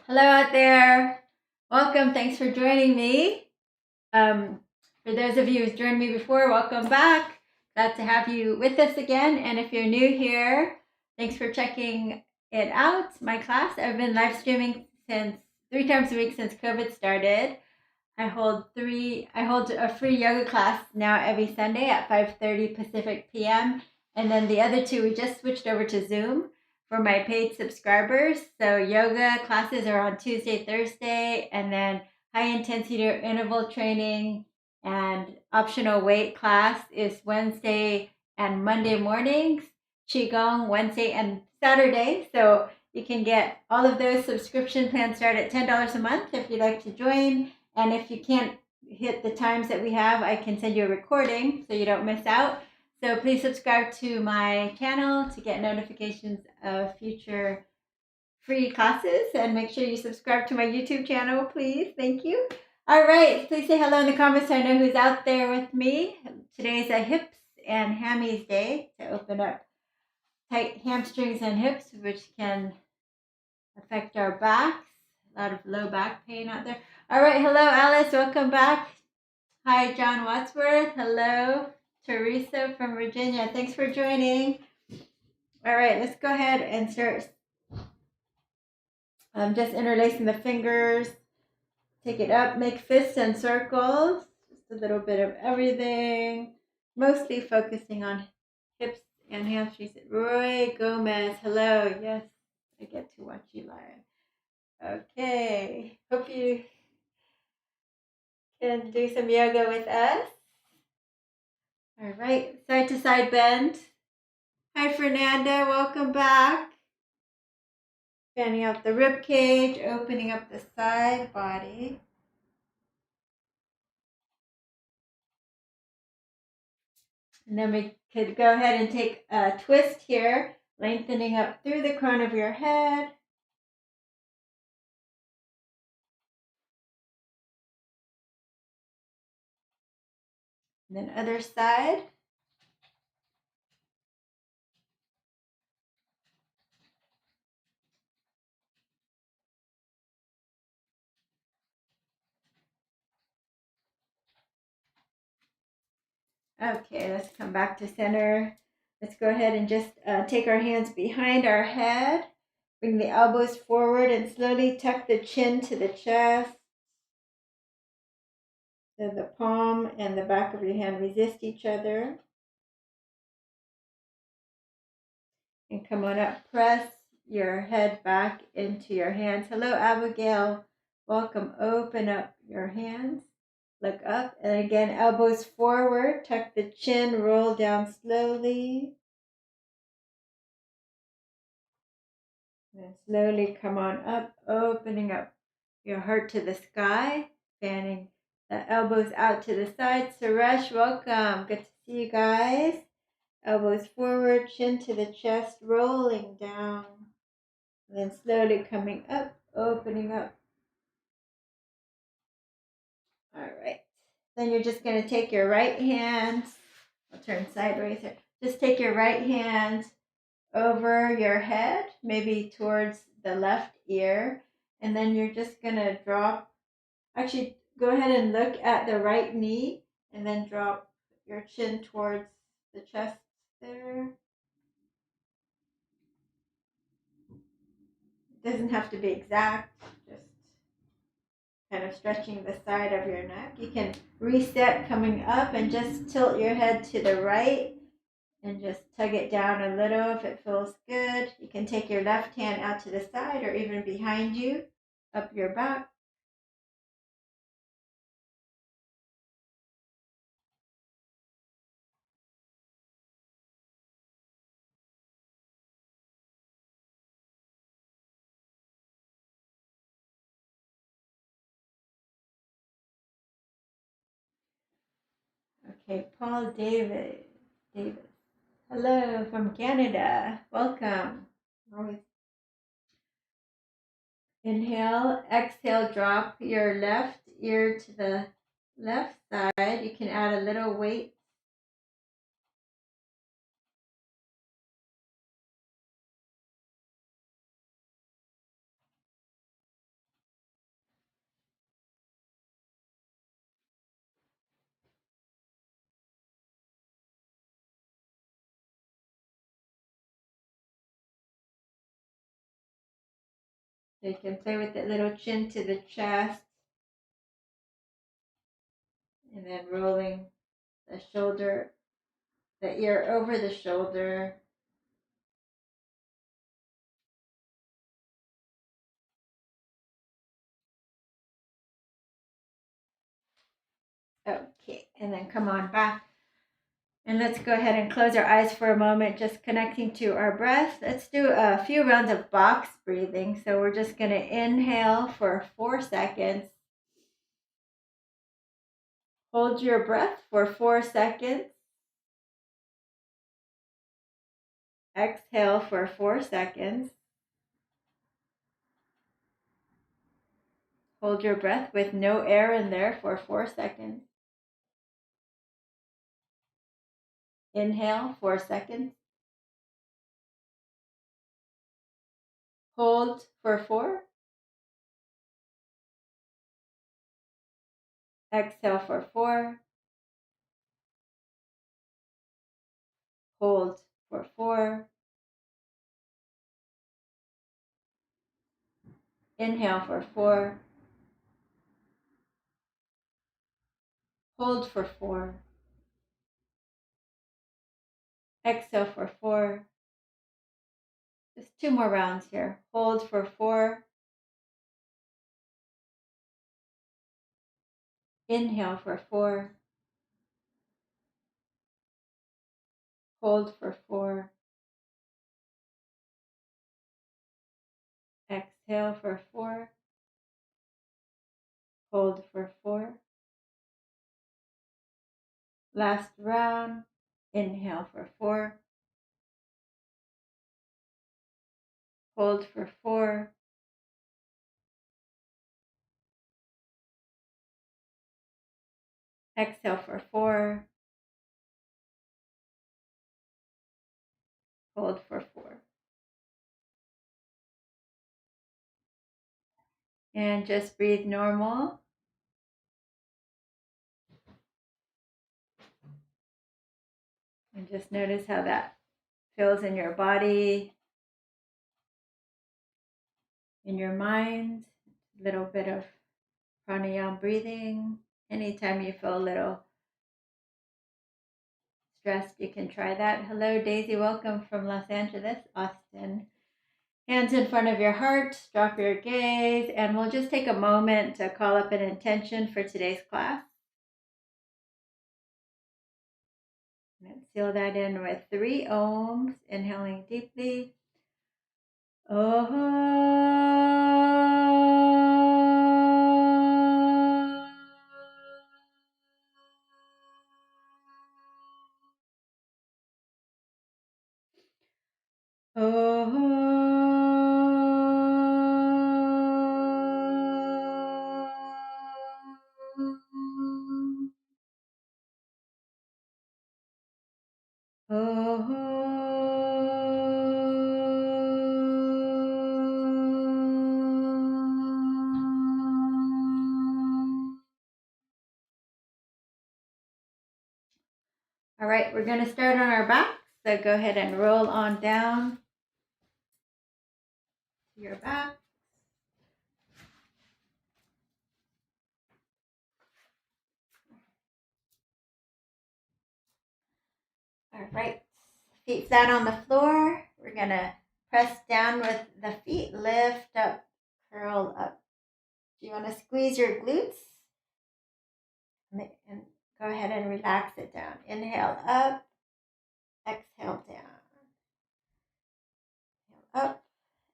Hello out there. Welcome. Thanks for joining me. For those of you who've joined me before, welcome back. Glad to have you with us again. And if you're new here, thanks for checking it out. My class, I've been live streaming since 3 times a week since COVID started. I hold a free yoga class now every Sunday at 5:30 Pacific PM. And then the other two, we just switched over to Zoom for my paid subscribers. So yoga classes are on Tuesday, Thursday, and then high intensity interval training and optional weight class is Wednesday and Monday mornings. Qigong Wednesday and Saturday. So you can get all of those subscription plans start at $10 a month if you'd like to join. And if you can't hit the times that we have, I can send you a recording so you don't miss out. So please subscribe to my channel to get notifications of future free classes, and make sure you subscribe to my YouTube channel, please. Thank you. All right, please say hello in the comments so I know who's out there with me. Today's a hips and hammies day to open up tight hamstrings and hips, which can affect our backs. A lot of low back pain out there. All right, hello Alice, welcome back. Hi John Wadsworth, hello Teresa from Virginia, thanks for joining. All right, let's go ahead and start. Just interlacing the fingers, take it up, make fists and circles, just a little bit of everything, mostly focusing on hips and hamstrings. Roy Gomez, hello, yes, I get to watch you live. Okay, hope you can do some yoga with us. All right, side to side bend. Hi Fernanda, welcome back. Fanning out the rib cage, opening up the side body. And then we could go ahead and take a twist here, lengthening up through the crown of your head. And then other side. Okay, let's come back to center. Let's go ahead and just take our hands behind our head. Bring the elbows forward and slowly tuck the chin to the chest. So the palm and the back of your hand resist each other. And come on up, press your head back into your hands. Hello, Abigail. Welcome. Open up your hands. Look up. And again, elbows forward. Tuck the chin. Roll down slowly. And slowly come on up, opening up your heart to the sky. Fanning the elbows out to the side. Suresh, welcome. Good to see you guys. Elbows forward, chin to the chest, rolling down. And then slowly coming up, opening up. All right. Then you're just going to take your right hand. I'll turn sideways here. Just take your right hand over your head, maybe towards the left ear. And then you're just going to drop. Actually, go ahead and look at the right knee and then drop your chin towards the chest there. It doesn't have to be exact, just kind of stretching the side of your neck. You can reset coming up and just tilt your head to the right and just tug it down a little if it feels good. You can take your left hand out to the side or even behind you, up your back. Okay, Paul David. Hello from Canada. Welcome. Always inhale, exhale, drop your left ear to the left side. You can add a little weight. So you can play with the little chin to the chest, and then rolling the shoulder, the ear over the shoulder. Okay, and then come on back. And let's go ahead and close our eyes for a moment, just connecting to our breath. Let's do a few rounds of box breathing. So we're just going to inhale for 4 seconds. Hold your breath for 4 seconds. Exhale for 4 seconds. Hold your breath with no air in there for 4 seconds. Inhale 4 seconds. Hold for 4. Exhale for 4. Hold for 4. Inhale for 4. Hold for 4. Exhale for 4. Just 2 more rounds here. Hold for 4. Inhale for 4. Hold for 4. Exhale for 4. Hold for 4. Last round. Inhale for 4. Hold for 4. Exhale for 4. Hold for 4. And just breathe normal. And just notice how that feels in your body, in your mind. A little bit of pranayama breathing. Anytime you feel a little stressed, you can try that. Hello, Daisy. Welcome from Los Angeles, Austin. Hands in front of your heart. Drop your gaze. And we'll just take a moment to call up an intention for today's class. And seal that in with 3 ohms. Inhaling deeply. All right, we're going to start on our backs. So go ahead and roll on down to your back. All right, feet flat on the floor. We're going to press down with the feet, lift up, curl up. Do you want to squeeze your glutes? And go ahead and relax it down. Inhale up, exhale down. Inhale up,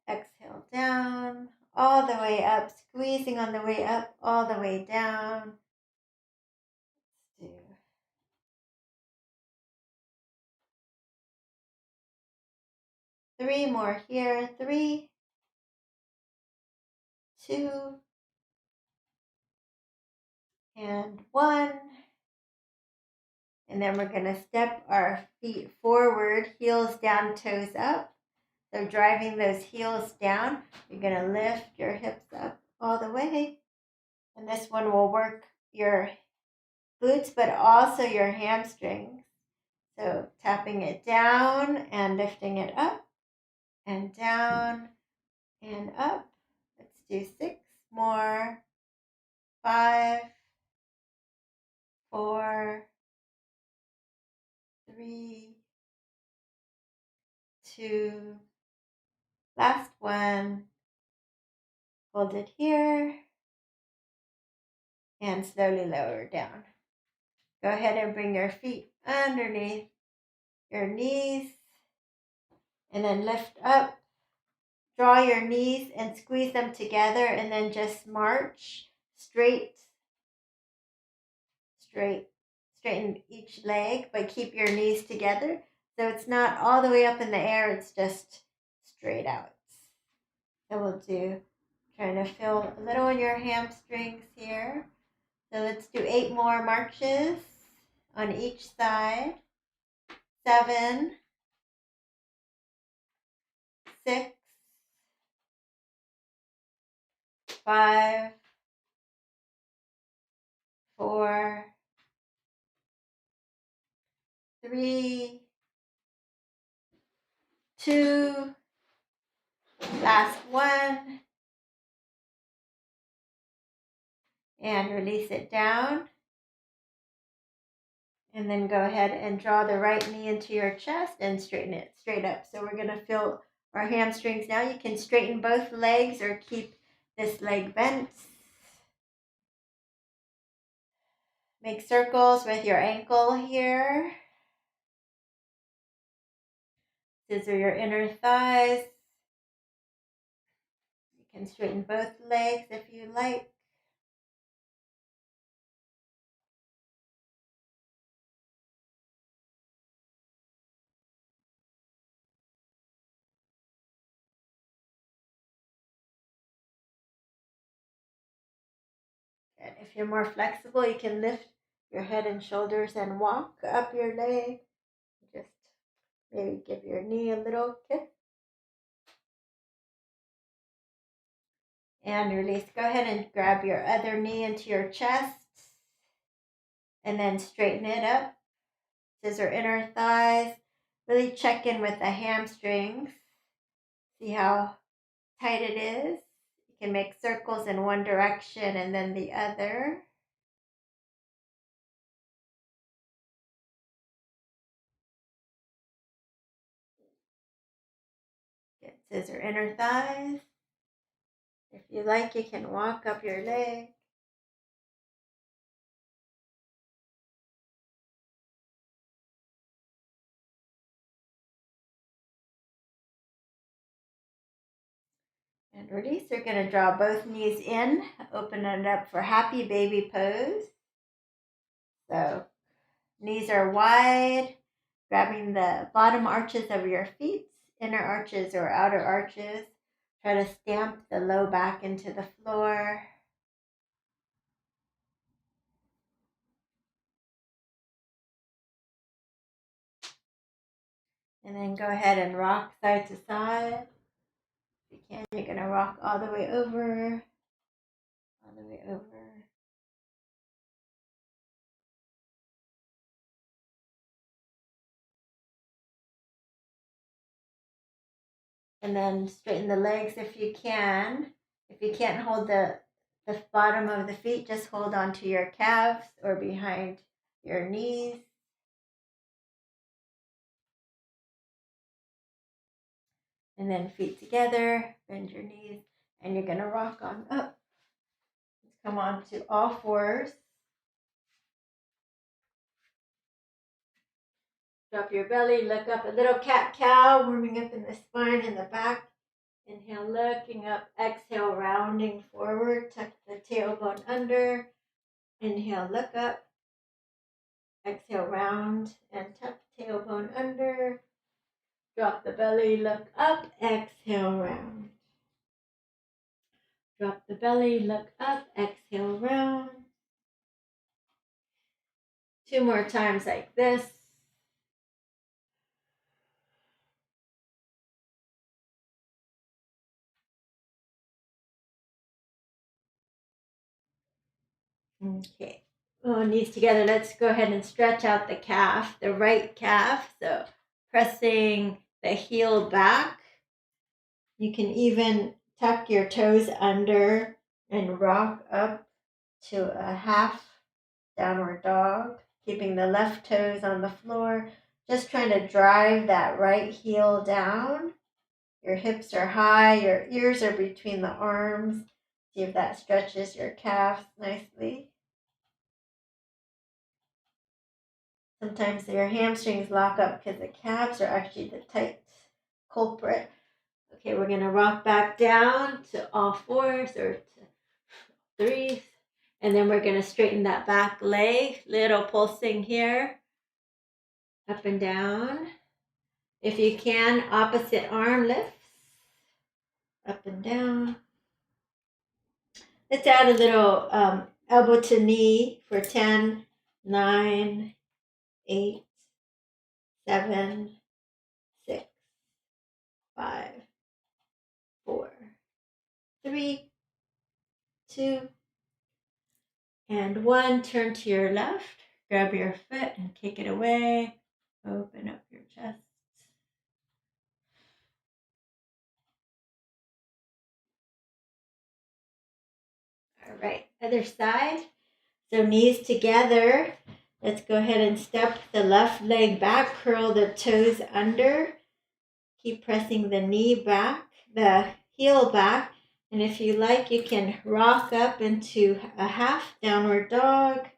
exhale down, all the way up, squeezing on the way up, all the way down. Let's do 3 more here. 3, 2, and 1. And then we're going to step our feet forward, heels down, toes up. So driving those heels down, you're going to lift your hips up all the way. And this one will work your glutes, but also your hamstrings. So tapping it down and lifting it up and down and up. do 6 more. 5, 4, 3, 2, last one. Hold it here and slowly lower down. Go ahead and bring your feet underneath your knees and then lift up. Draw your knees and squeeze them together and then just march straight. Straighten each leg, but keep your knees together. So it's not all the way up in the air, it's just straight out. So we'll do, trying to feel a little in your hamstrings here. So let's do 8 more marches on each side. 7, 6, 5, 4, 3, 2, last one, and release it down. And then go ahead and draw the right knee into your chest and straighten it straight up. So we're going to feel our hamstrings now. You can straighten both legs or keep this leg bent. Make circles with your ankle here. Scissor your inner thighs. You can straighten both legs if you like. And if you're more flexible, you can lift your head and shoulders and walk up your leg. Just maybe give your knee a little kick. And release. Go ahead and grab your other knee into your chest. And then straighten it up. Scissor inner thighs. Really check in with the hamstrings. See how tight it is. You can make circles in one direction and then the other. Get scissor inner thighs. If you like, you can walk up your leg. And release. You're going to draw both knees in. Open it up for happy baby pose. So knees are wide. Grabbing the bottom arches of your feet, inner arches or outer arches. Try to stamp the low back into the floor. And then go ahead and rock side to side. If you can, you're going to rock all the way over. All the way over. And then straighten the legs if you can. If you can't hold the bottom of the feet, just hold onto your calves or behind your knees. And then feet together, bend your knees, and you're going to rock on up. Let's come on to all fours. Drop your belly, look up, a little cat-cow, warming up in the spine and the back. Inhale, looking up. Exhale, rounding forward. Tuck the tailbone under. Inhale, look up. Exhale, round and tuck tailbone under. Drop the belly, look up. Exhale, round. Drop the belly, look up. Exhale, round. 2 more times like this. Okay. Oh, knees together. Let's go ahead and stretch out the calf, the right calf. So pressing the heel back. You can even tuck your toes under and rock up to a half downward dog, keeping the left toes on the floor. Just trying to drive that right heel down. Your hips are high, your ears are between the arms. See if that stretches your calves nicely. Sometimes your hamstrings lock up because the calves are actually the tight culprit. Okay, we're going to rock back down to all fours or to threes. And then we're going to straighten that back leg. Little pulsing here. Up and down. If you can, opposite arm lifts. Up and down. Let's add a little elbow to knee for 10, 9, 8, 7, 6, 5, 4, 3, 2, and 1. Turn to your left. Grab your foot and kick it away. Open up your chest. All right, other side. So knees together. Let's go ahead and step the left leg back. Curl the toes under. Keep pressing the knee back, the heel back. And if you like, you can rock up into a half downward dog.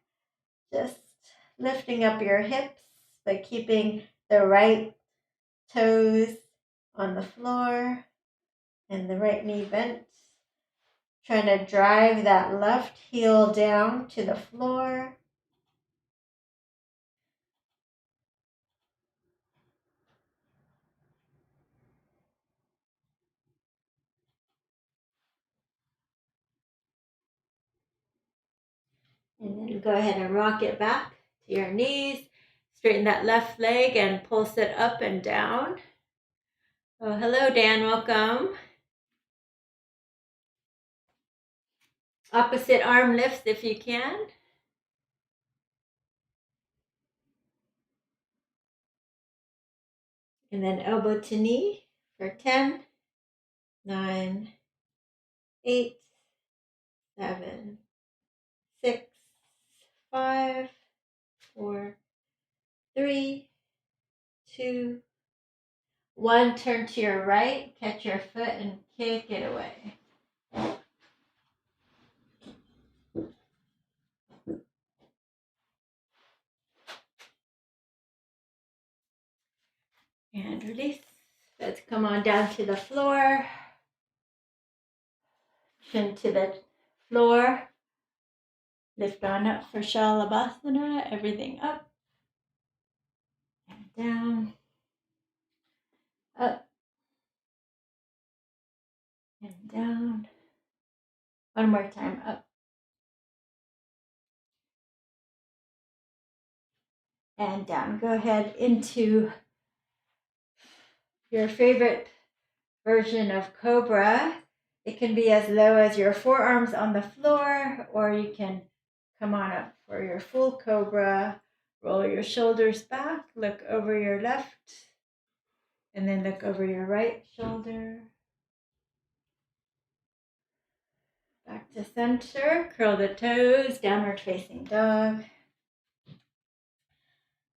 Just lifting up your hips, but keeping the right toes on the floor and the right knee bent. Trying to drive that left heel down to the floor. And then go ahead and rock it back to your knees. Straighten that left leg and pulse it up and down. Oh, hello, Dan. Welcome. Opposite arm lifts if you can. And then elbow to knee for 10, 9, 8, 7, 6, 5, 4, 3, 2, 1. Turn to your right, catch your foot and kick it away. And release. Let's come on down to the floor. Chin to the floor. Lift on up for Shalabhasana. Everything up and down. Up and down. One more time. Up and down. Go ahead into your favorite version of Cobra. It can be as low as your forearms on the floor, or you can come on up for your full Cobra. Roll your shoulders back, look over your left, and then look over your right shoulder. Back to center, curl the toes, downward facing dog.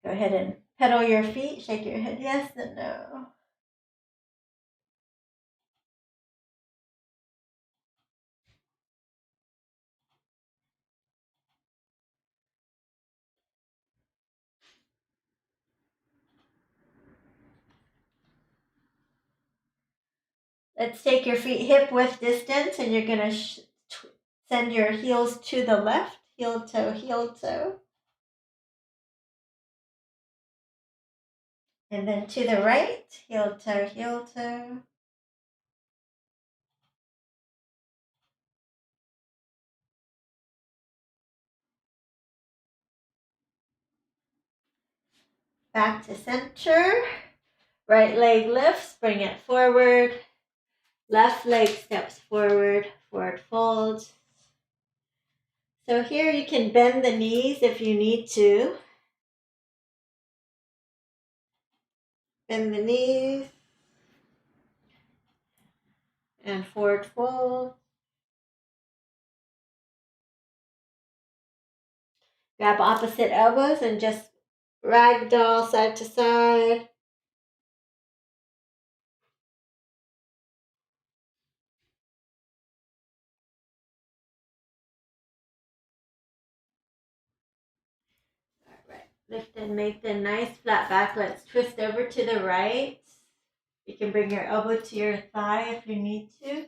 Go ahead and pedal your feet, shake your head yes and no. Let's take your feet hip width distance, and you're going to send your heels to the left, heel toe, heel toe. And then to the right, heel toe, heel toe. Back to center. Right leg lifts, bring it forward. Left leg steps forward, forward fold. So here you can bend the knees if you need to. Bend the knees. and forward fold. Grab opposite elbows and just ragdoll side to side. All right, lift and make the nice flat back. Let's twist over to the right. You can bring your elbow to your thigh if you need to.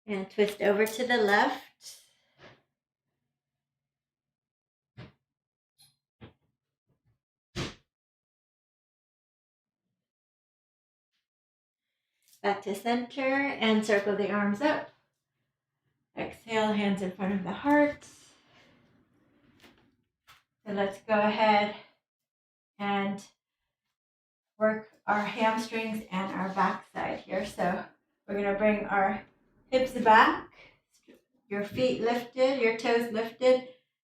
And twist over to the left. Back to center and circle the arms up. Exhale, hands in front of the heart. So let's go ahead and work our hamstrings and our backside here. So we're going to bring our hips back, your feet lifted, your toes lifted,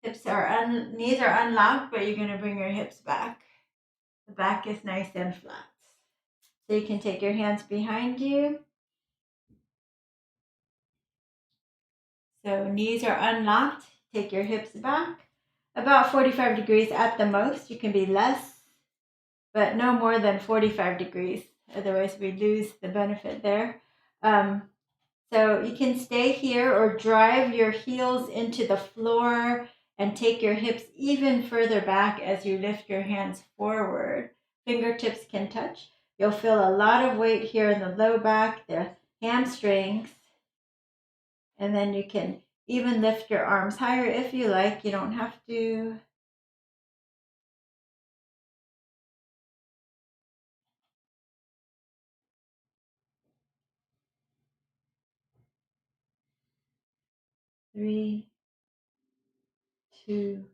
knees are unlocked, but you're going to bring your hips back. The back is nice and flat. So you can take your hands behind you. So knees are unlocked. Take your hips back. About 45 degrees at the most. You can be less, but no more than 45 degrees. Otherwise, we lose the benefit there. So you can stay here or drive your heels into the floor and take your hips even further back as you lift your hands forward. Fingertips can touch. You'll feel a lot of weight here in the low back, the hamstrings. And then you can even lift your arms higher if you like. You don't have to. Three, two,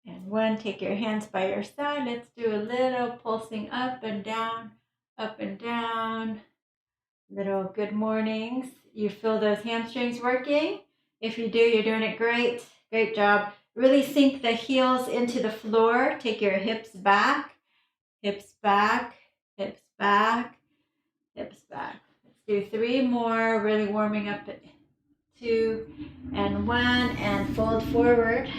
and one. Take your hands by your side. Let's do a little pulsing up and down, up and down. Little good mornings. You feel those hamstrings working? If you do, you're doing it great. Great job. Really sink the heels into the floor. Take your hips back, hips back, hips back, hips back. Let's do 3 more. Really warming up. 2 and 1, and fold forward.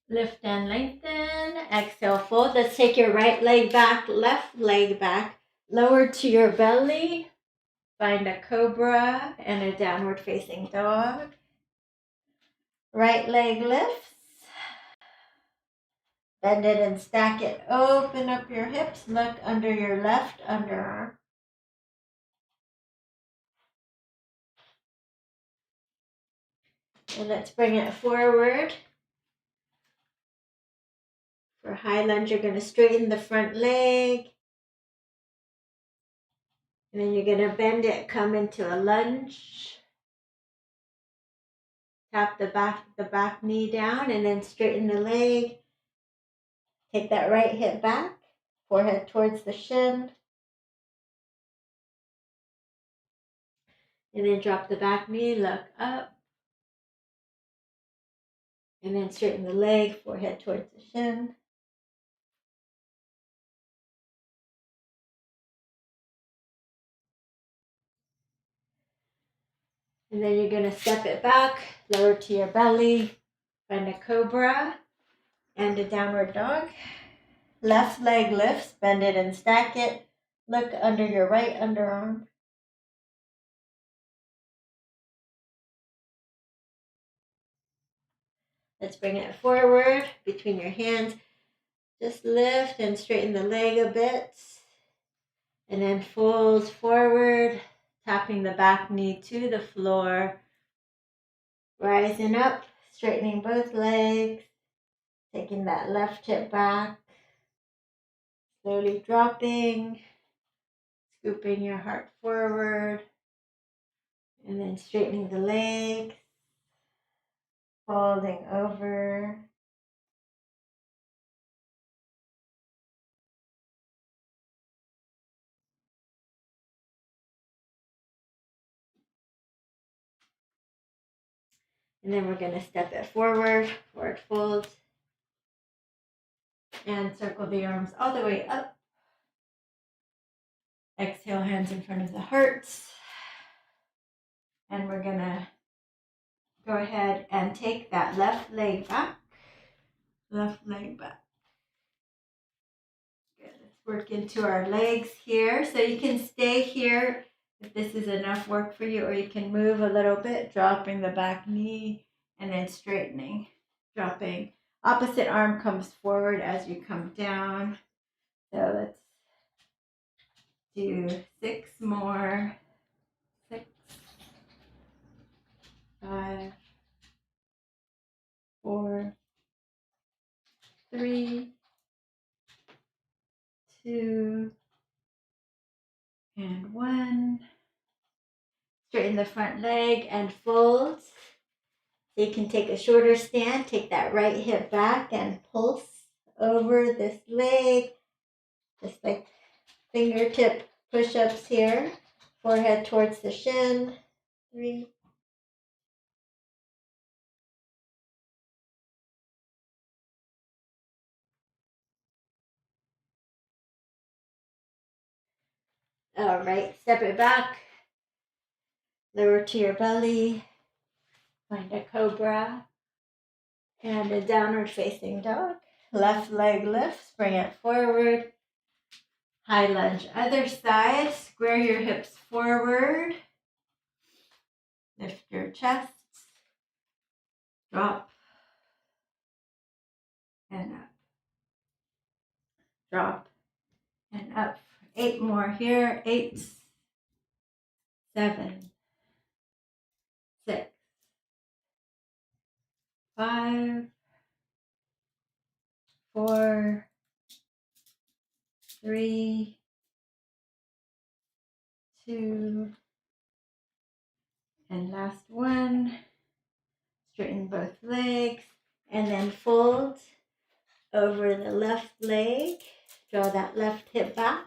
Lift and lengthen. Exhale, fold. Let's take your right leg back, left leg back, lower to your belly. Find a cobra and a downward facing dog. Right leg lifts. Bend it and stack it. Open up your hips. Look under your left underarm. And let's bring it forward. For high lunge, you're going to straighten the front leg. And then you're going to bend it, come into a lunge. Tap the back knee down and then straighten the leg. Take that right hip back, forehead towards the shin. And then drop the back knee, look up. And then straighten the leg, forehead towards the shin. And then you're going to step it back, lower to your belly, find a cobra and a downward dog. Left leg lifts, bend it and stack it. Look under your right underarm. Let's bring it forward between your hands. Just lift and straighten the leg a bit. And then fold forward, tapping the back knee to the floor. Rising up, straightening both legs. Taking that left hip back. Slowly dropping. Scooping your heart forward. And then straightening the legs. Folding over. And then we're going to step it forward fold. And circle the arms all the way up. Exhale, hands in front of the heart. And we're gonna go ahead and take that left leg back. Left leg back. Good. Let's work into our legs here. So you can stay here if this is enough work for you, or you can move a little bit, dropping the back knee and then straightening, dropping. Opposite arm comes forward as you come down. So let's do 6 more. 6, 5, 4, 3, 2, and 1. Straighten the front leg and fold. So you can take a shorter stand, take that right hip back and pulse over this leg, just like fingertip push-ups here. Forehead towards the shin. 3. All right, step it back. Lower to your belly. Find a cobra. And a downward facing dog. Left leg lifts, bring it forward. High lunge, other side. Square your hips forward. Lift your chest. Drop. And up. Drop. And up. 8 more here. 8, 7, 6, 5, 4, 3, 2, and last one. Straighten both legs and then fold over the left leg. Draw that left hip back.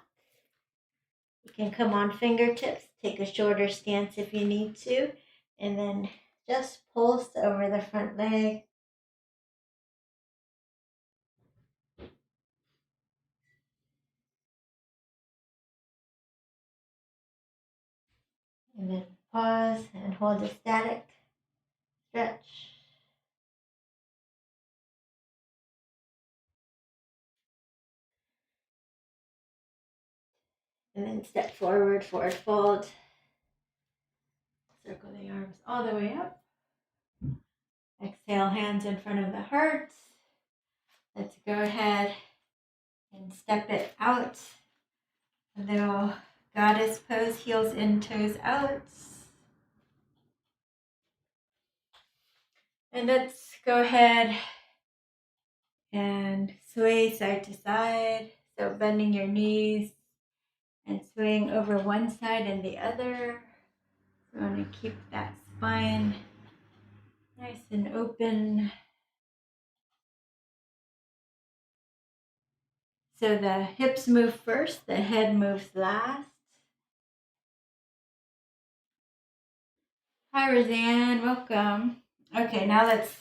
You can come on fingertips, take a shorter stance if you need to, and then just pulse over the front leg. And then pause and hold a static stretch. And then step forward, forward fold. Circle the arms all the way up. Exhale, hands in front of the heart. Let's go ahead and step it out. A little goddess pose, heels in, toes out. And let's go ahead and sway side to side. So bending your knees and swaying over one side and the other. So I want to keep that spine nice and open. So the hips move first, the head moves last. Hi, Roseanne, welcome. Okay, now let's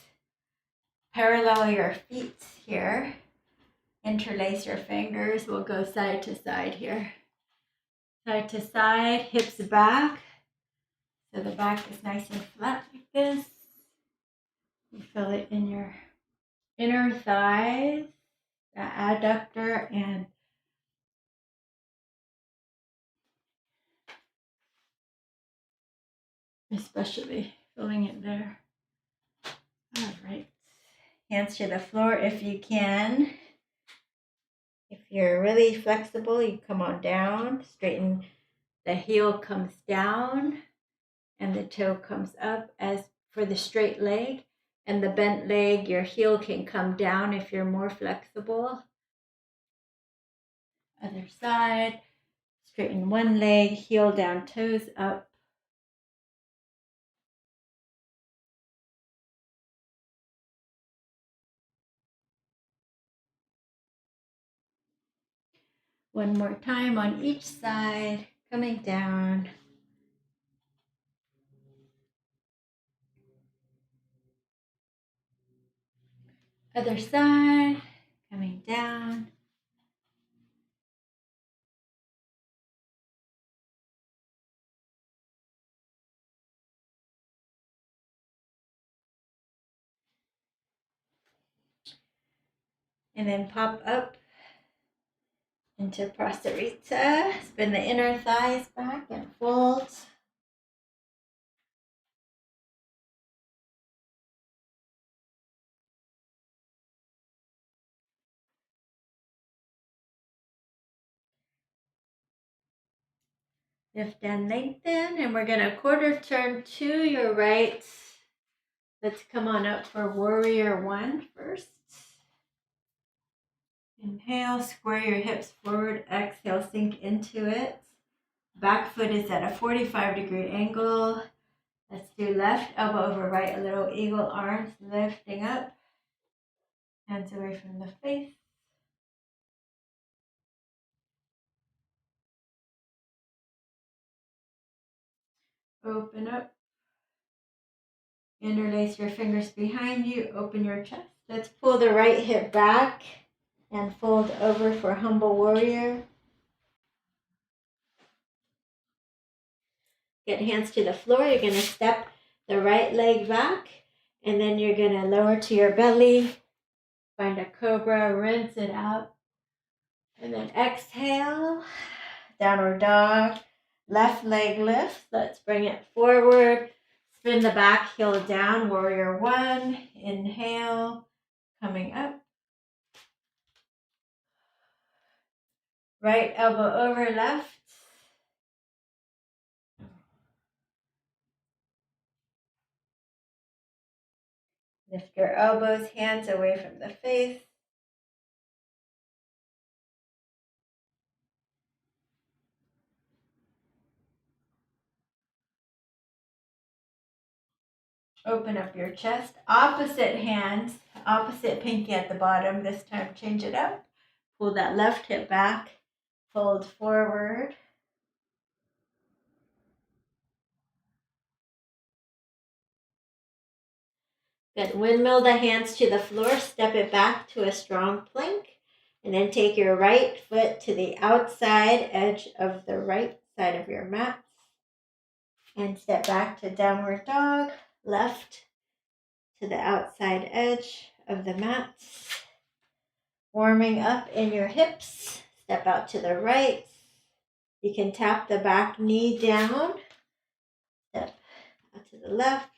parallel your feet here. Interlace your fingers. We'll go side to side here. Side to side, hips back. So the back is nice and flat like this. You feel it in your inner thighs, the adductor, and especially feeling it there. All right. Hands to the floor if you can. If you're really flexible, you come on down, straighten. The heel comes down and the toe comes up. As for the straight leg and the bent leg, your heel can come down if you're more flexible. Other side, straighten one leg, heel down, toes up. One more time on each side, coming down. Other side, coming down. And then pop up into Prasarita. Spin the inner thighs back and fold. Lift and lengthen, and we're gonna quarter turn to your right. Let's come on up for warrior one first. Inhale, square your hips forward. Exhale, sink into it. Back foot is at a 45-degree angle. Let's do left elbow over right, a little eagle arms lifting up. Hands away from the face. Open up. Interlace your fingers behind you. Open your chest. Let's pull the right hip back and fold over for humble warrior. Get hands to the floor. You're going to step the right leg back, and then you're going to lower to your belly. Find a cobra, rinse it out. And then exhale, downward dog. Left leg lifts. Let's bring it forward. Spin the back heel down, warrior one. Inhale, coming up. Right elbow over left. Lift your elbows, hands away from the face. Open up your chest. Opposite hand, opposite pinky at the bottom. This time change it up. Pull that left hip back. Fold forward. Good. Windmill the hands to the floor. Step it back to a strong plank. And then take your right foot to the outside edge of the right side of your mat. And step back to downward dog. Left to the outside edge of the mat. Warming up in your hips. Step out to the right. You can tap the back knee down. Step out to the left.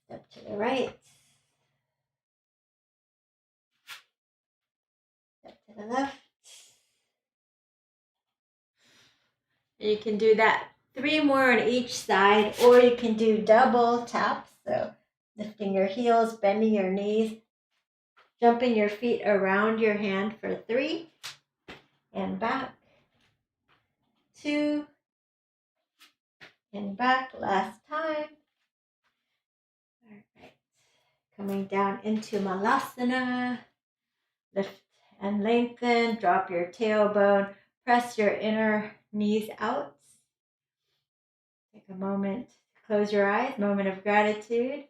Step to the right. Step to the left. You can do that 3 more on each side, or you can do double taps. So lifting your heels, bending your knees, jumping your feet around your hand for 3, and back, 2, and back, last time. All right, coming down into Malasana, lift and lengthen, drop your tailbone, press your inner knees out. Take a moment to close your eyes, moment of gratitude.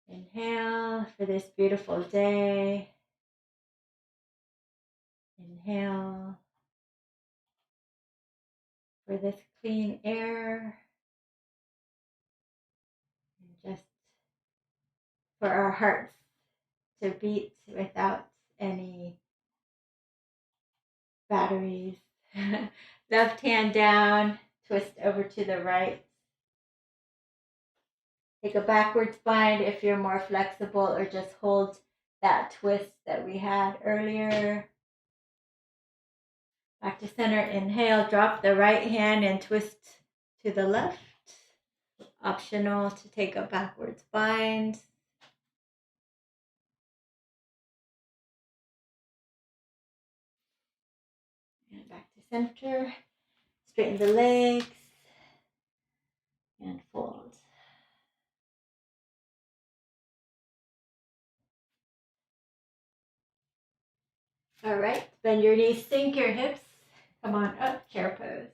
Inhale for this beautiful day. Inhale for this clean air. And just for our hearts to beat without any batteries. Left hand down, twist over to the right. Take a backwards bind if you're more flexible, or just hold that twist that we had earlier. Back to center, inhale, drop the right hand and twist to the left. Optional to take a backwards bind. And back to center. Straighten the legs and fold. All right, bend your knees, sink your hips. Come on up, chair pose.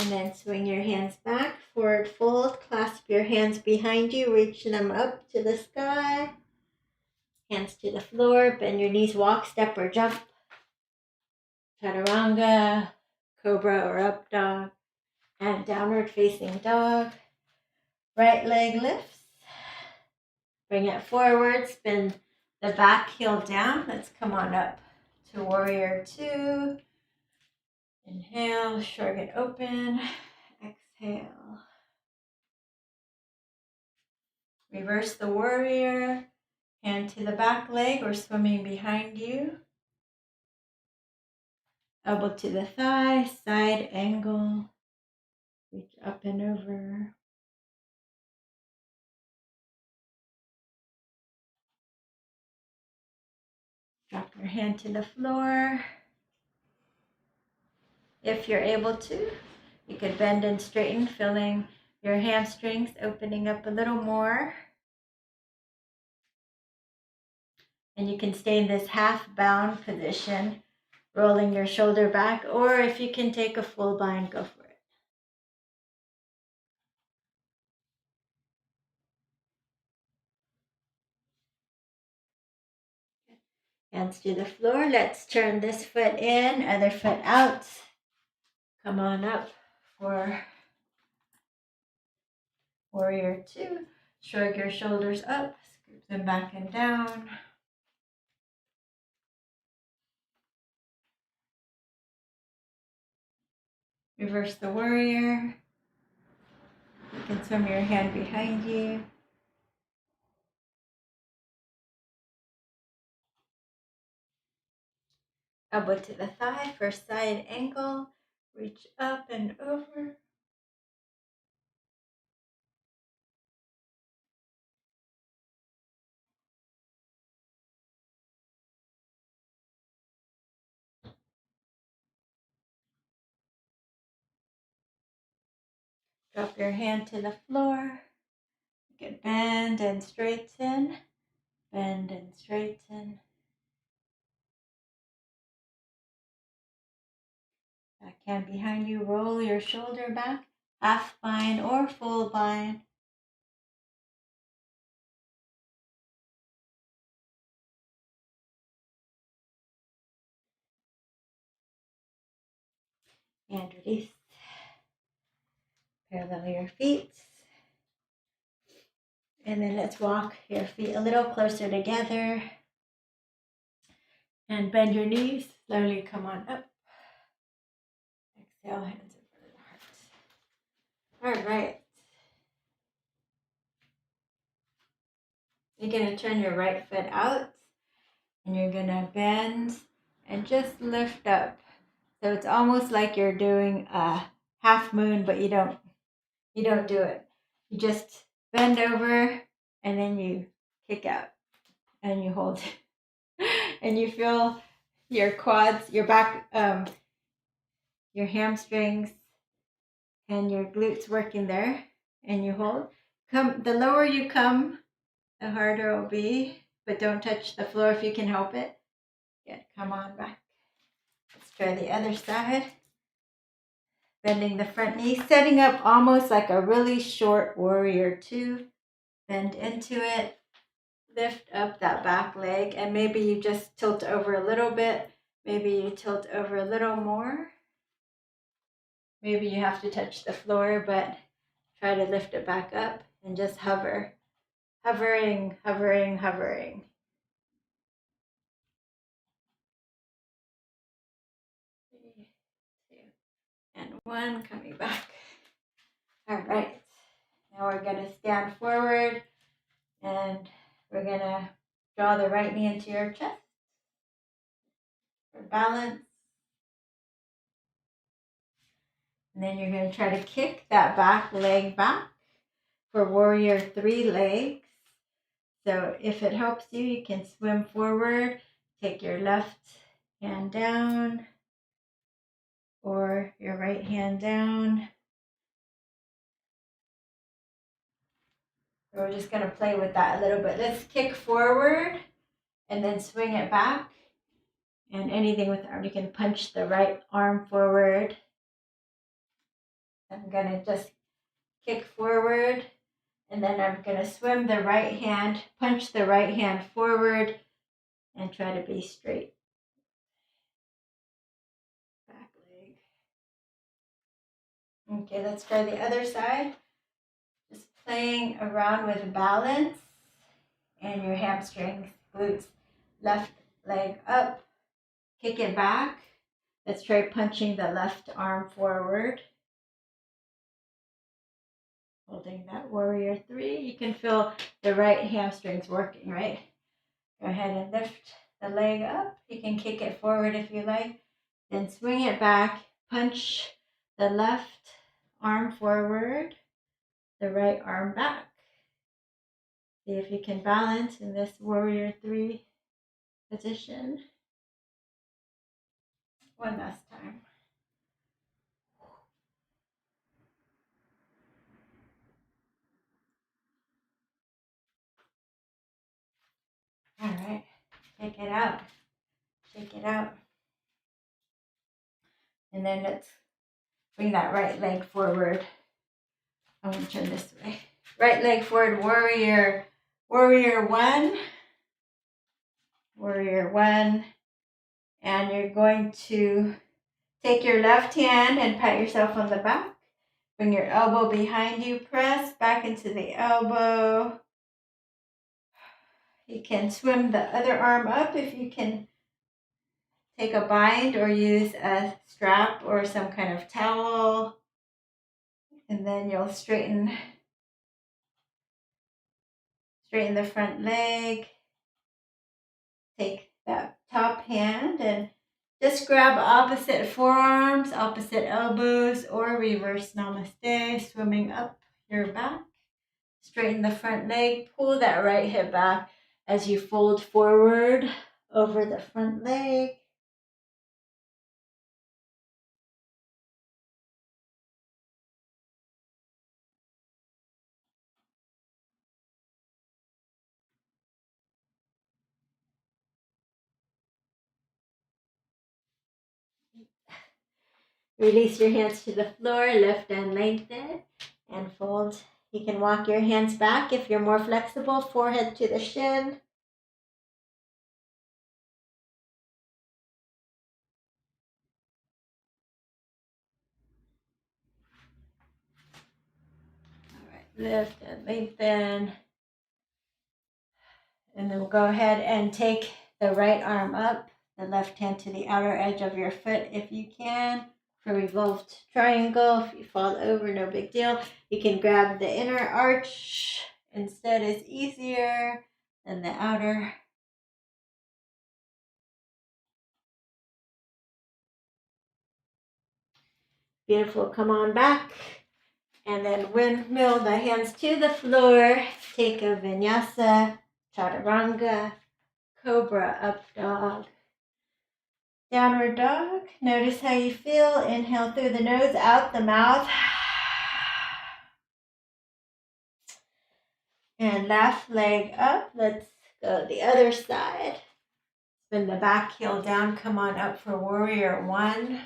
And then swing your hands back, forward fold, clasp your hands behind you, reach them up to the sky. Hands to the floor, bend your knees, walk, step, or jump. Chaturanga, cobra or up dog, and downward facing dog. Right leg lifts. Bring it forward, spin the back heel down. Let's come on up to warrior two. Inhale, shrug it open. Exhale. Reverse the warrior. Hand to the back leg or swimming behind you. Elbow to the thigh, side angle. Reach up and over. Drop your hand to the floor. If you're able to, you could bend and straighten, feeling your hamstrings opening up a little more. And you can stay in this half bound position, rolling your shoulder back, or if you can take a full bind, go for it. Hands to the floor. Let's turn this foot in, other foot out. Come on up for warrior two. Shrug your shoulders up, scoop them back and down. Reverse the warrior. You can swim your hand behind you. Elbow to the thigh for side angle. Reach up and over. Drop your hand to the floor. You can bend and straighten. Bend and straighten. Back hand behind you. Roll your shoulder back. Half bind or full bind. And release. Parallel your feet. And then let's walk your feet a little closer together. And bend your knees. Slowly come on up. Exhale, hands in front of the heart. All right. You're going to turn your right foot out. And you're going to bend and just lift up. So it's almost like you're doing a half moon, but you don't do it. You just bend over and then you kick out and you hold. And you feel your quads, your back, your hamstrings and your glutes working there, and you hold. The lower you come, the harder it will be, but don't touch the floor if you can help it. Good, come on back. Let's try the other side. Bending the front knee, setting up almost like a really short warrior two. Bend into it. Lift up that back leg, and maybe you just tilt over a little bit. Maybe you tilt over a little more. Maybe you have to touch the floor, but try to lift it back up and just hover. Hovering, hovering, hovering. Three, two, and one, coming back. All right. Now we're going to stand forward and we're going to draw the right knee into your chest for balance. And then you're going to try to kick that back leg back for warrior three legs. So if it helps you, you can swim forward, take your left hand down or your right hand down. So we're just going to play with that a little bit. Let's kick forward and then swing it back. And anything with the arm, you can punch the right arm forward I'm going to just kick forward, and then I'm going to swim the right hand, punch the right hand forward, and try to be straight. Back leg. Okay, let's try the other side. Just playing around with balance and your hamstrings, glutes. Left leg up, kick it back. Let's try punching the left arm forward. Holding that warrior 3. You can feel the right hamstrings working, right? Go ahead and lift the leg up. You can kick it forward if you like. Then swing it back. Punch the left arm forward, the right arm back. See if you can balance in this warrior 3 position. One last time. All right, shake it out. Shake it out. And then let's bring that right leg forward. I'm going to turn this way. Right leg forward, warrior 1. Warrior 1. And you're going to take your left hand and pat yourself on the back. Bring your elbow behind you. Press back into the elbow. You can swim the other arm up if you can take a bind or use a strap or some kind of towel. And then you'll straighten the front leg. Take that top hand and just grab opposite forearms, opposite elbows, or reverse namaste, swimming up your back. Straighten the front leg, pull that right hip back as you fold forward over the front leg. Release your hands to the floor, lift and lengthen, and fold. You can walk your hands back if you're more flexible, forehead to the shin. All right, lift and lengthen. And then we'll go ahead and take the right arm up, the left hand to the outer edge of your foot if you can. For revolved triangle, if you fall over, no big deal. You can grab the inner arch instead, is easier than the outer. Beautiful, come on back. And then windmill the hands to the floor. Take a vinyasa, chaturanga, cobra, up dog. Downward dog. Notice how you feel. Inhale through the nose, out the mouth. And left leg up. Let's go the other side. Spin the back heel down. Come on up for warrior 1.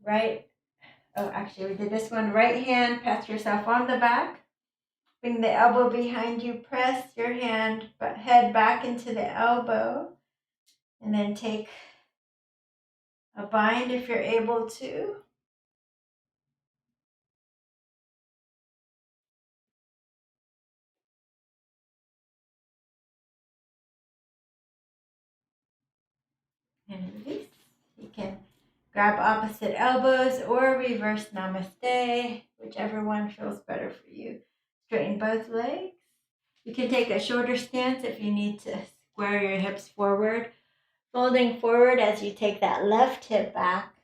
Right. Oh, actually, we did this one. Right hand, pat yourself on the back. Bring the elbow behind you. Press your head back into the elbow. And then take a bind if you're able to. And release. You can grab opposite elbows or reverse namaste, whichever one feels better for you. Straighten both legs. You can take a shorter stance if you need to square your hips forward. Folding forward as you take that left hip back.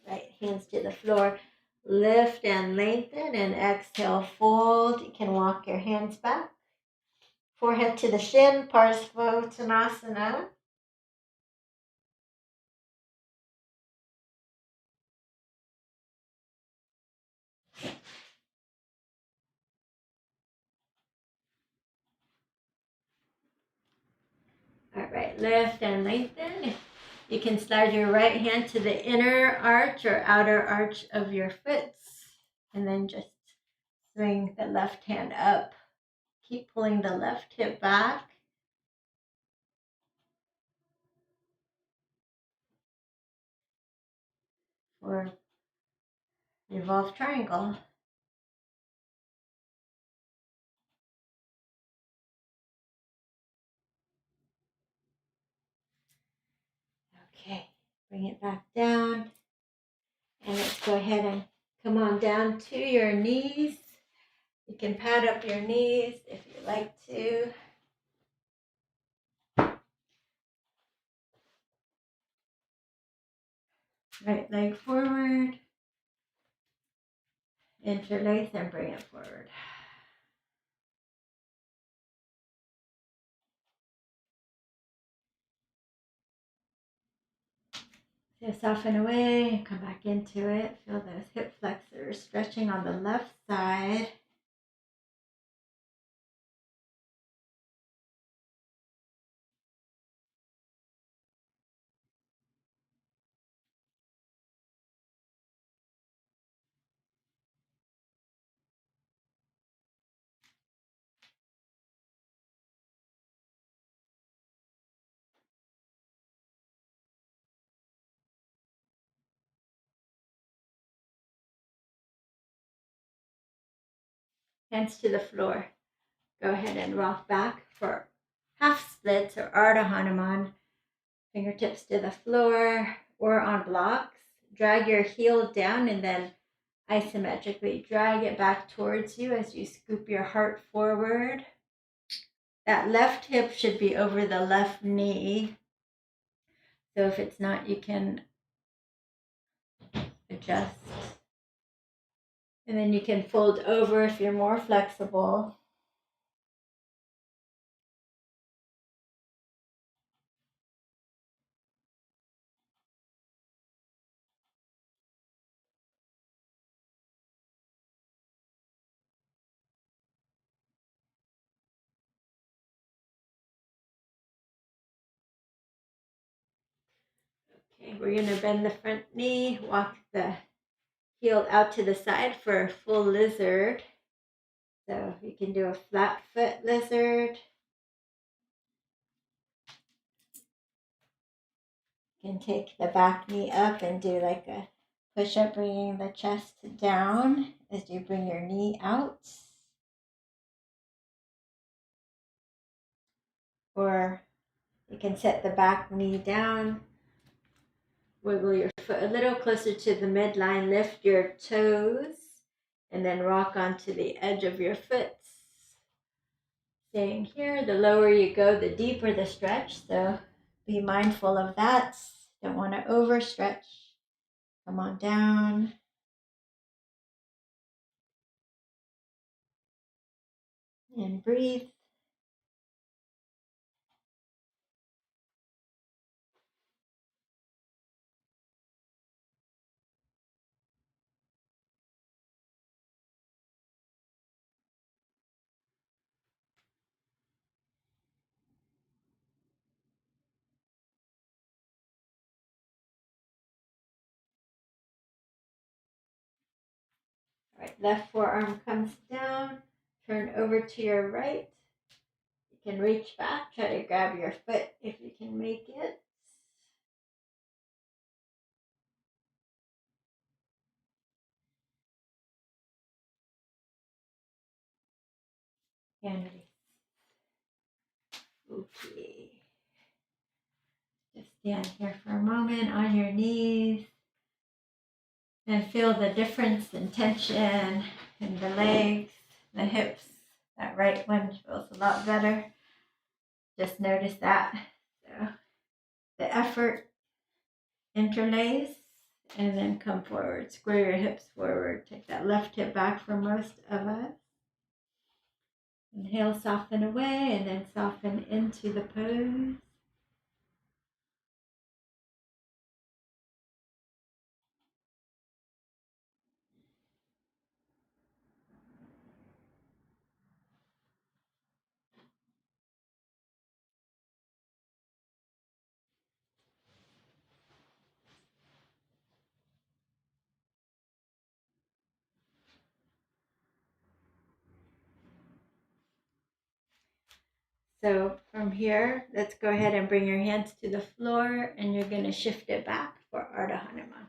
Right, hands to the floor. Lift and lengthen and exhale, fold. You can walk your hands back. Forehead to the shin, Parsvottanasana. All right, lift and lengthen. You can slide your right hand to the inner arch or outer arch of your foot, and then just swing the left hand up. Keep pulling the left hip back. For revolve triangle. Okay, bring it back down. And let's go ahead and come on down to your knees. You can pad up your knees if you like to. Right leg forward. Interlace and bring it forward. So soften away and come back into it. Feel those hip flexors stretching on the left side. Hands to the floor. Go ahead and rock back for half splits or Ardha Hanuman. Fingertips to the floor or on blocks. Drag your heel down and then isometrically drag it back towards you as you scoop your heart forward. That left hip should be over the left knee. So if it's not, you can adjust. And then you can fold over if you're more flexible. Okay, we're going to bend the front knee, walk the heel out to the side for a full lizard. So you can do a flat foot lizard. You can take the back knee up and do like a push-up, bringing the chest down as you bring your knee out. Or you can set the back knee down, wiggle your foot a little closer to the midline, lift your toes, and then rock onto the edge of your foot. Staying here, the lower you go, the deeper the stretch, so be mindful of that. Don't want to overstretch. Come on down. And breathe. All right, left forearm comes down. Turn over to your right. You can reach back, try to grab your foot if you can make it. And release. Okay. Just stand here for a moment on your knees and feel the difference in tension in the legs, the hips. That right one feels a lot better. Just notice that. So the effort, interlace, and then come forward. Square your hips forward. Take that left hip back for most of us. Inhale, soften away, and then soften into the pose. So from here, let's go ahead and bring your hands to the floor, and you're going to shift it back for Ardha Hanuman.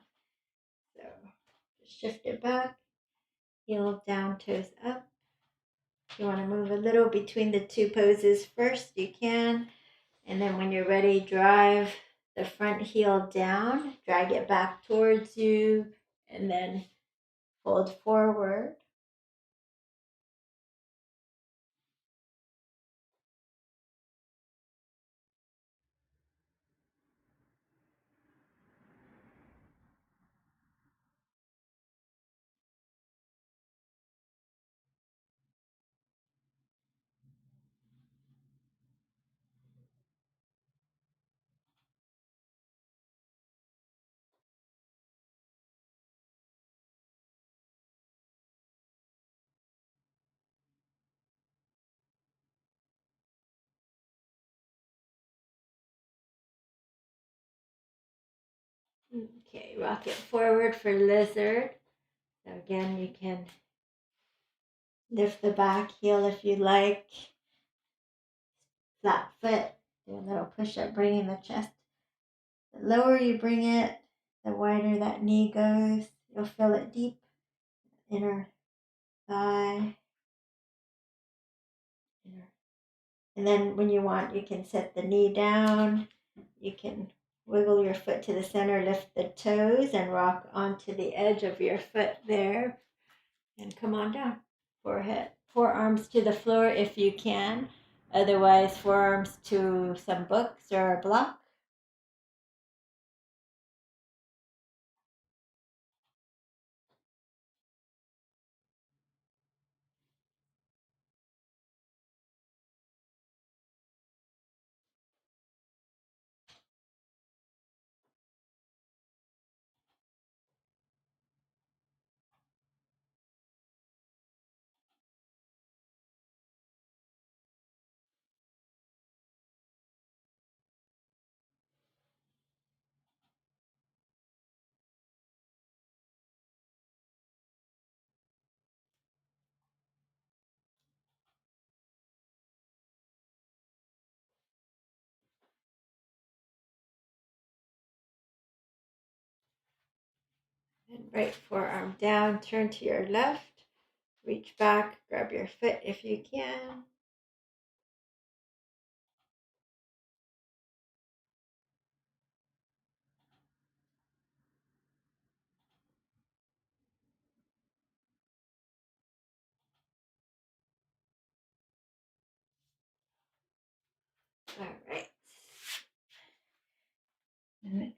So just shift it back, heel down, toes up. If you want to move a little between the two poses first, you can. And then when you're ready, drive the front heel down, drag it back towards you, and then fold forward. Okay, rock it forward for lizard. So again, you can lift the back heel if you like. Flat foot. Do a little push up, bringing the chest. The lower you bring it, the wider that knee goes. You'll feel it deep. Inner thigh. Inner. And then when you want, you can set the knee down. You can wiggle your foot to the center, lift the toes, and rock onto the edge of your foot there. And come on down. Forearms to the floor if you can. Otherwise, forearms to some books or a block. And right forearm down, turn to your left, reach back, grab your foot if you can. All right. And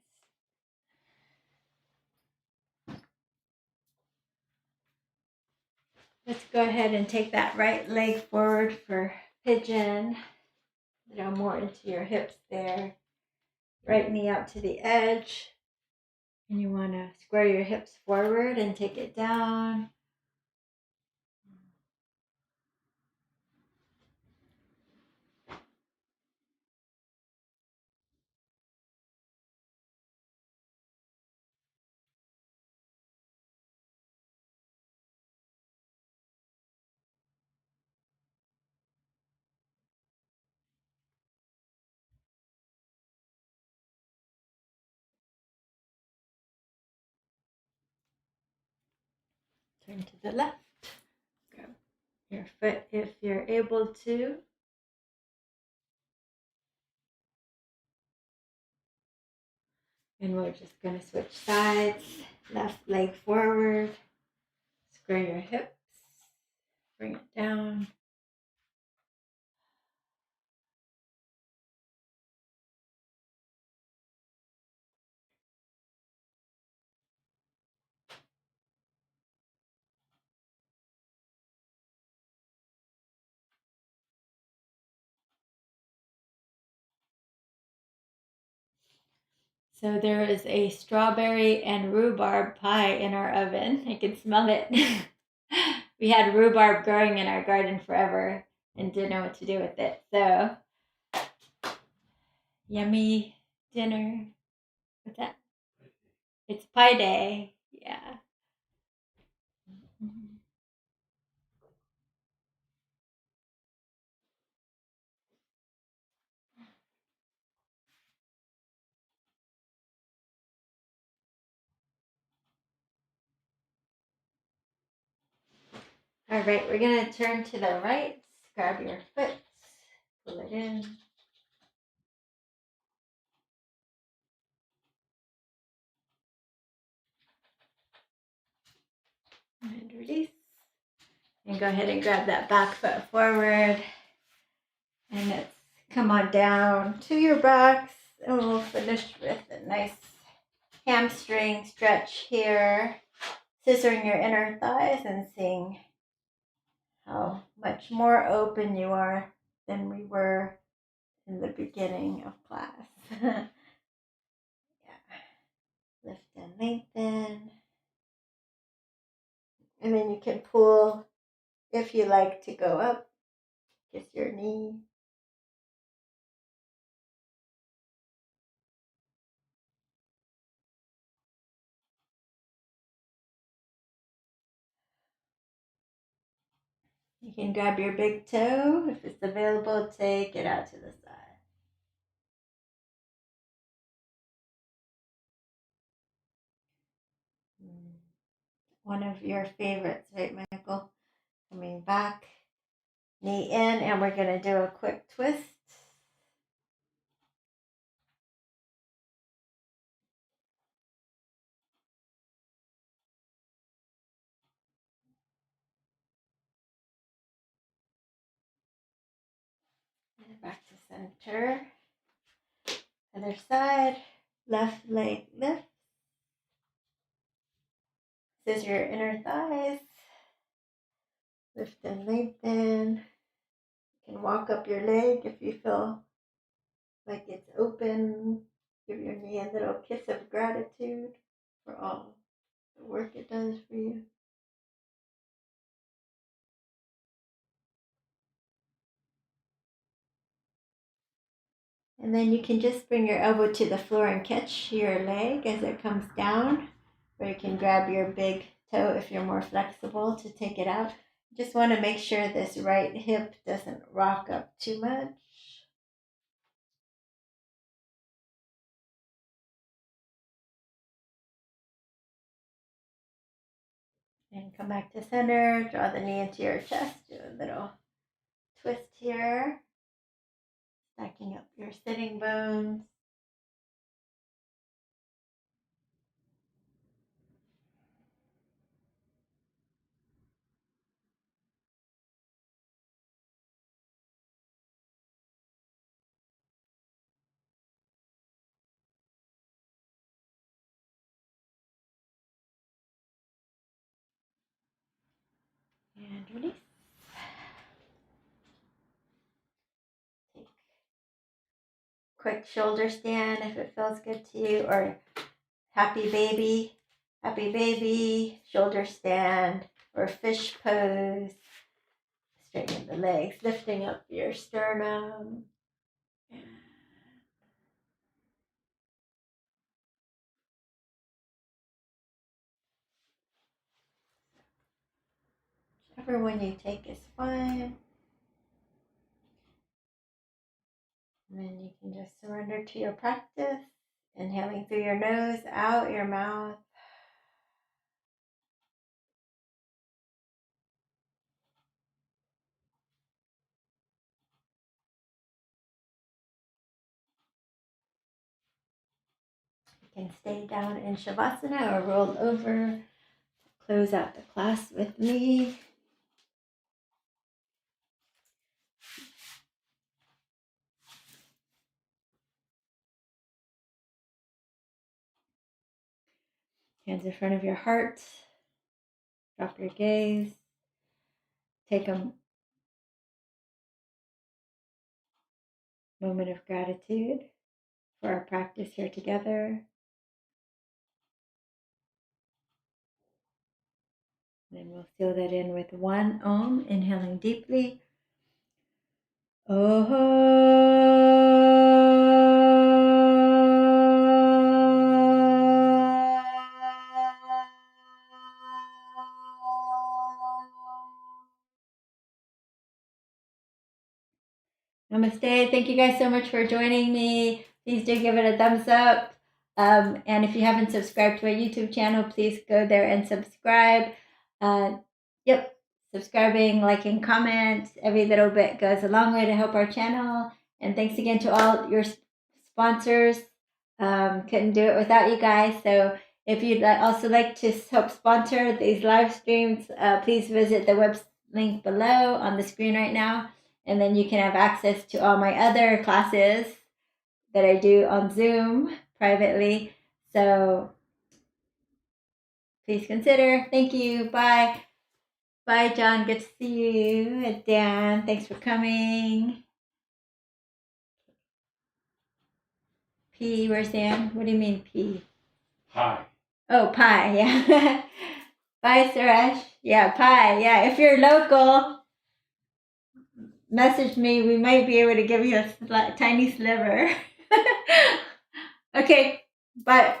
let's go ahead and take that right leg forward for pigeon. A little more into your hips there. Right knee out to the edge. And you want to square your hips forward and take it down. Turn to the left. Grab your foot if you're able to. And we're just going to switch sides. Left leg forward. Square your hips. Bring it down. So there is a strawberry and rhubarb pie in our oven. I can smell it. We had rhubarb growing in our garden forever and didn't know what to do with it. So, yummy dinner. What's that? It's pie day. Yeah. All right, we're going to turn to the right. Grab your foot, pull it in. And release. And go ahead and grab that back foot forward. And let's come on down to your backs. And we'll finish with a nice hamstring stretch here. Scissoring your inner thighs and seeing how much more open you are than we were in the beginning of class. Yeah. Lift and lengthen. And then you can pull if you like to go up. Kiss your knee. You can grab your big toe. If it's available, take it out to the side. One of your favorites, right, Michael? Coming back, knee in, and we're going to do a quick twist. And back to center. Other side, left leg lift. Scissor your inner thighs. Lift and lengthen. You can walk up your leg if you feel like it's open. Give your knee a little kiss of gratitude for all the work it does for you. And then you can just bring your elbow to the floor and catch your leg as it comes down. Or you can grab your big toe if you're more flexible to take it out. Just want to make sure this right hip doesn't rock up too much. And come back to center. Draw the knee into your chest. Do a little twist here. Stacking up your sitting bones. And release. Take quick shoulder stand if it feels good to you, or happy baby, shoulder stand, or fish pose. Straighten the legs, lifting up your sternum. Whichever one you take is fine. And then you can just surrender to your practice. Inhaling through your nose, out your mouth. You can stay down in Shavasana or roll over. Close out the class with me. Hands in front of your heart. Drop your gaze. Take a moment of gratitude for our practice here together. And we'll seal that in with 1 Om, inhaling deeply. Oh. Namaste. Thank you guys so much for joining me. Please do give it a thumbs up. And if you haven't subscribed to my YouTube channel, please go there and subscribe. Yep, subscribing, liking, comments, every little bit goes a long way to help our channel. And thanks again to all your sponsors. Couldn't do it without you guys. So if you'd also like to help sponsor these live streams, please visit the web link below on the screen right now. And then you can have access to all my other classes that I do on Zoom privately. So please consider. Thank you. Bye. Bye, John. Good to see you. And Dan, thanks for coming. P, where's Dan? What do you mean P? Hi. Oh, Pi, yeah. Bye, Suresh. Yeah, Pi. Yeah, if you're local, message me. We might be able to give you a tiny sliver. Okay, bye.